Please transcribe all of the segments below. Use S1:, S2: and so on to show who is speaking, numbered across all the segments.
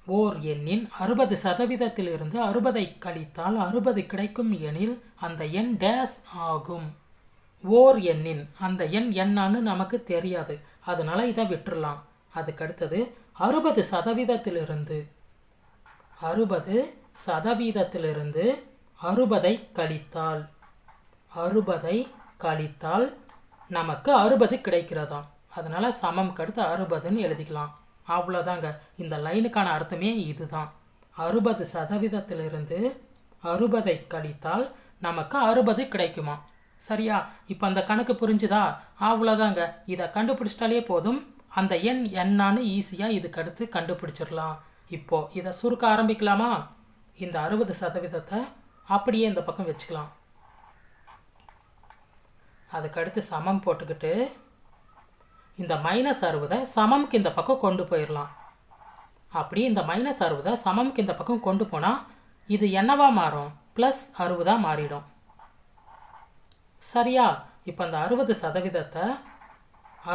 S1: ஓர் எண்ணின் 60% 60 கழித்தால் 60 கிடைக்கும் எனில் அந்த எண் டேஸ் ஆகும். ஓர் எண்ணின் அந்த எண் என்னான்னு நமக்கு தெரியாது, அதனால இதை விட்டுறலாம். அதுக்கு அடுத்தது 60% 60% 60 கழித்தால் 60 கழித்தால் நமக்கு 60 கிடைக்கிறதாம். அதனால சமம் கடுத்து 60ன்னு எழுதிக்கலாம். அவ்வளோதாங்க. இந்த லைனுக்கான அர்த்தமே இதுதான். 60% 60 கழித்தால் நமக்கு 60 கிடைக்குமா? சரியா? இப்போ அந்த கணக்கு புரிஞ்சுதா? அவ்வளோதாங்க. இதை கண்டுபிடிச்சிட்டாலே போதும். அந்த எண் என்னான்னு ஈஸியாக இதுக்கு அடுத்து கண்டுபிடிச்சிடலாம். இப்போ இதை சுருக்க ஆரம்பிக்கலாமா? இந்த 60% அப்படியே இந்த பக்கம் வச்சுக்கலாம். அதுக்கடுத்து சமம் போட்டுக்கிட்டு இந்த -60 சமம்க்கு இந்த பக்கம் கொண்டு போயிடலாம். அப்படி இந்த -60 சமம்க்கு இந்த பக்கம் கொண்டு போனால் இது என்னவா மாறும்? +60 மாறிடும். சரியா? இப்போ அந்த 60%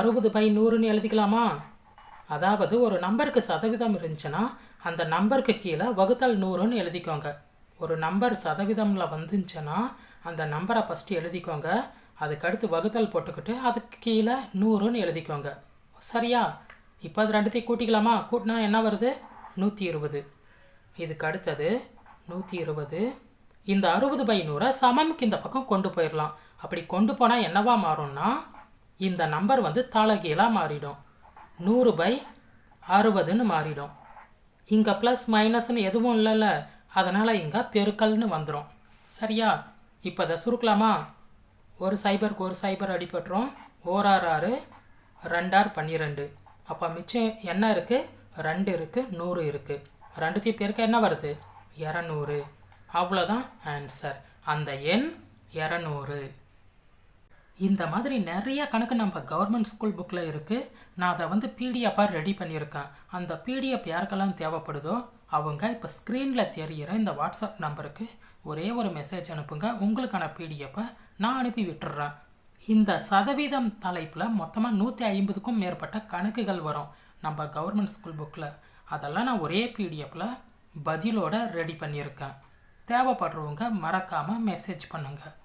S1: 60/100ன்னு எழுதிக்கலாமா? அதாவது ஒரு நம்பருக்கு சதவீதம் இருந்துச்சுன்னா அந்த நம்பருக்கு கீழே வகுத்தல் 100ன்னு எழுதிக்கோங்க. ஒரு நம்பர் சதவீதமில் வந்துச்சுன்னா அந்த நம்பரை ஃபஸ்ட்டு எழுதிக்கோங்க. அதுக்கடுத்து வகுத்தல் போட்டுக்கிட்டு அதுக்கு கீழே 100ன்னு எழுதிக்கோங்க. சரியா? இப்போ அது ரெண்டுத்தையும் கூட்டிக்கலாமா? கூட்டினா என்ன வருது? 120. இதுக்கு அடுத்தது 120. இந்த 60/100 சமம்க்கு இந்த பக்கம் கொண்டு போயிடலாம். அப்படி கொண்டு போனால் என்னவா மாறும்னா இந்த நம்பர் வந்து தலைகீழாக மாறிடும். 100/60ன்னு மாறிடும். இங்கே ப்ளஸ் மைனஸ்ன்னு எதுவும் இல்லைல்ல, அதனால் இங்கே பெருக்கல்னு வந்துடும். சரியா? இப்போ அதை சுருக்கலாமா? ஒரு சைபருக்கு ஒரு சைபர் அடிபட்டுரும். 1 6 6 2 6 12. அப்போ மிச்சம் என்ன இருக்குது? 2 இருக்குது, 100 இருக்குது. ரெண்டுத்தையும் பேருக்கு என்ன வருது? 200. அவ்வளோதான் ஆன்சர். அந்த எண் 200. இந்த மாதிரி நிறைய கணக்கு நம்ம கவர்மெண்ட் ஸ்கூல் புக்கில் இருக்குது. நான் அதை வந்து பிடிஎஃபாக ரெடி பண்ணியிருக்கேன். அந்த பிடிஎஃப் யாருக்கெல்லாம் தேவைப்படுதோ அவங்க இப்போ ஸ்க்ரீனில் தெரிகிற இந்த வாட்ஸ்அப் நம்பருக்கு ஒரே ஒரு மெசேஜ் அனுப்புங்க. உங்களுக்கான பிடிஎஃப்பை நான் அனுப்பி விட்டுடுறேன். இந்த சதவீதம் தலைப்பில் மொத்தமாக 150க்கும் மேற்பட்ட கணக்குகள் வரும் நம்ம கவர்மெண்ட் ஸ்கூல் புக்கில். அதெல்லாம் நான் ஒரே பிடிஎஃப்பில் பதிலோடு ரெடி பண்ணியிருக்கேன். தேவைப்படுறவங்க மறக்காமல் மெசேஜ் பண்ணுங்கள்.